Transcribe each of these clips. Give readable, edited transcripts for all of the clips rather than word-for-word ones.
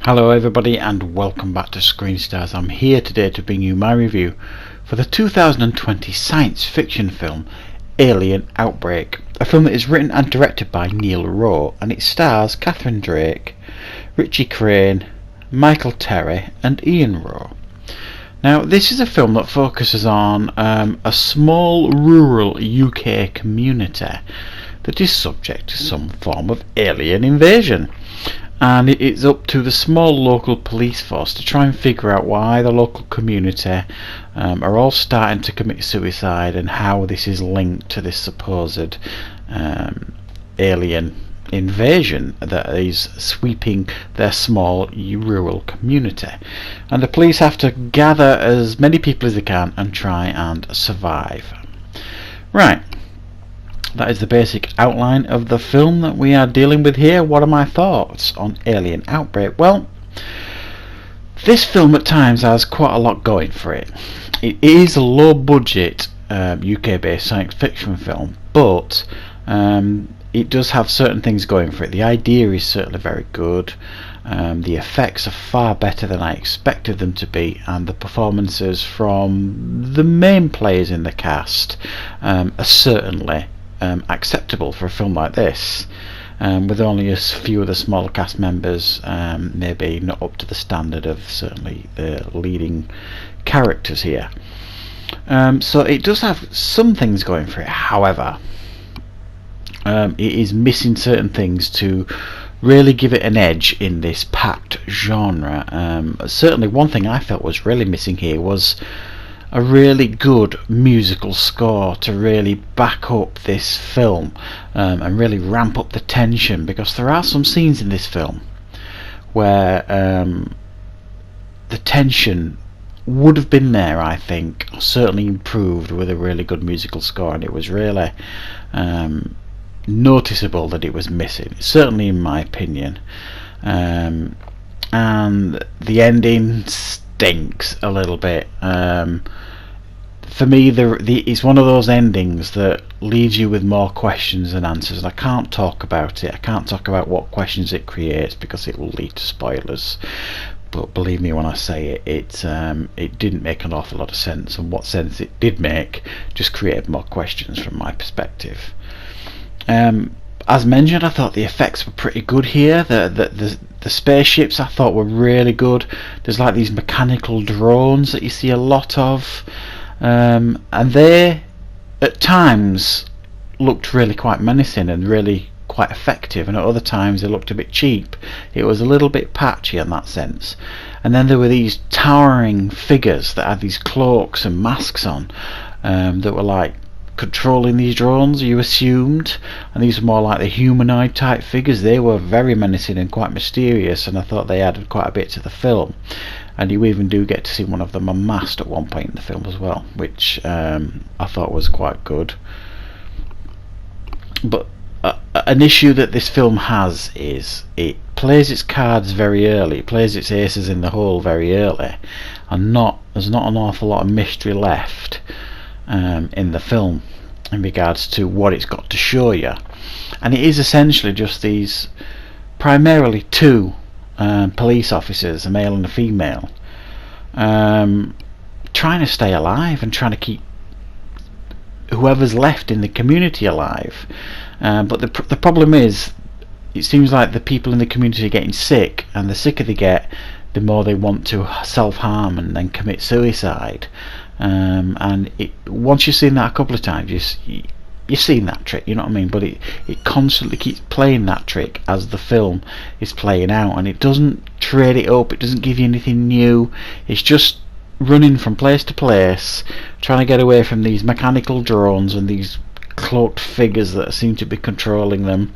Hello everybody and welcome back to Screen Stars. I'm here today to bring you my review for the 2020 science fiction film Alien Outbreak, a film that is written and directed by Neil Rowe, and it stars Catherine Drake, Richie Crane, Michael Terry and Ian Rowe. Now this is a film that focuses on a small rural UK community that is subject to some form of alien invasion. And it's up to the small local police force to try and figure out why the local community are all starting to commit suicide and how this is linked to this supposed alien invasion that is sweeping their small rural community. And the police have to gather as many people as they can and try and survive. Right. That is the basic outline of the film that we are dealing with here. What are my thoughts on Alien Outbreak? Well, this film at times has quite a lot going for it. It is a low budget UK based science fiction film, but it does have certain things going for it. The idea is certainly very good. The effects are far better than I expected them to be, and the performances from the main players in the cast are certainly acceptable for a film like this, with only a few of the smaller cast members maybe not up to the standard of certainly the leading characters here. So it does have some things going for it. However, it is missing certain things to really give it an edge in this packed genre. Certainly one thing I felt was really missing here was a really good musical score to really back up this film and really ramp up the tension, because there are some scenes in this film where the tension would have been there, I think, certainly improved with a really good musical score, and it was really noticeable that it was missing, certainly in my opinion. And the ending stinks a little bit. For me, it's one of those endings that leaves you with more questions than answers, and I can't talk about it. I can't talk about what questions it creates because it will lead to spoilers. But believe me when I say it, it didn't make an awful lot of sense, and what sense it did make just created more questions from my perspective. As mentioned, I thought the effects were pretty good here. The spaceships I thought were really good. There's like these mechanical drones that you see a lot of, and they at times looked really quite menacing and really quite effective, and at other times they looked a bit cheap. It was a little bit patchy in that sense. And then there were these towering figures that had these cloaks and masks on, that were like controlling these drones, you assumed, and these were more like the humanoid type figures. They were very menacing and quite mysterious, and I thought they added quite a bit to the film. And you even do get to see one of them unmasked at one point in the film as well, which I thought was quite good. But an issue that this film has is it plays its cards very early, it plays its aces in the hole very early, and there's not an awful lot of mystery left in the film in regards to what it's got to show you. And it is essentially just these primarily two police officers, a male and a female, trying to stay alive and trying to keep whoever's left in the community alive. But the problem is, it seems like the people in the community are getting sick, and the sicker they get, the more they want to self-harm and then commit suicide. And once you've seen that a couple of times, you've seen that trick, you know what I mean? But it constantly keeps playing that trick as the film is playing out, and it doesn't trade it up, it doesn't give you anything new. It's just running from place to place, trying to get away from these mechanical drones and these cloaked figures that seem to be controlling them.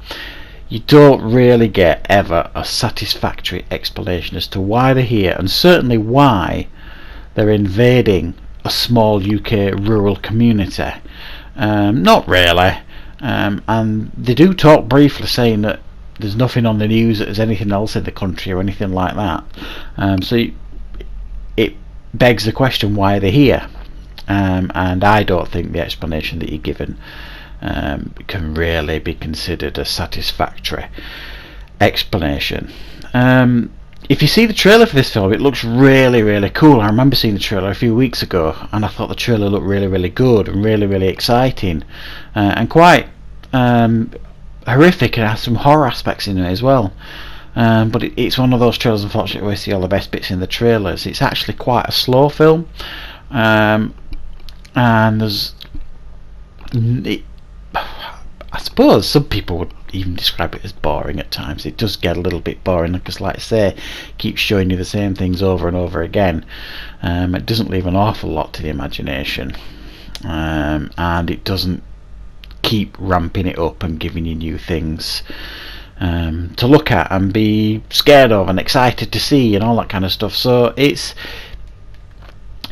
You don't really get ever a satisfactory explanation as to why they're here, and certainly why they're invading a small UK rural community. Not really. And they do talk briefly, saying that there's nothing on the news that there's anything else in the country or anything like that. So it begs the question, why are they here? And I don't think the explanation that you're given can really be considered a satisfactory explanation. if you see the trailer for this film, it looks really, really cool. I remember seeing the trailer a few weeks ago, and I thought the trailer looked really, really good and really, really exciting, and quite horrific, and has some horror aspects in it as well. But it's one of those trailers, unfortunately, where you see all the best bits in the trailers. It's actually quite a slow film, and there's I suppose some people would even describe it as boring at times. It does get a little bit boring because, like I say, it keeps showing you the same things over and over again. It doesn't leave an awful lot to the imagination, and it doesn't keep ramping it up and giving you new things to look at and be scared of and excited to see and all that kind of stuff. So it's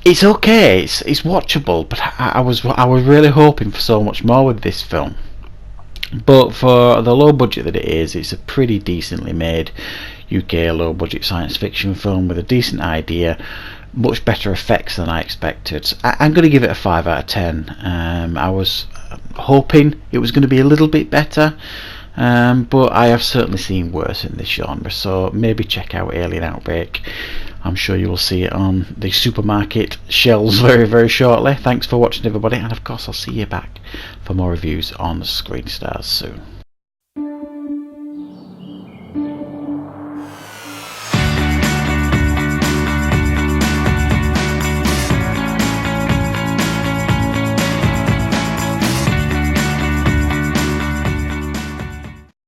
okay, it's watchable, but I was really hoping for so much more with this film. But for the low budget that it is, it's a pretty decently made UK low budget science fiction film with a decent idea, much better effects than I expected. I'm going to give it a 5 out of 10. I was hoping it was going to be a little bit better, but I have certainly seen worse in this genre, so maybe check out Alien Outbreak. I'm sure you will see it on the supermarket shelves very, very shortly. Thanks for watching, everybody, and of course I'll see you back for more reviews on Screen Stars soon.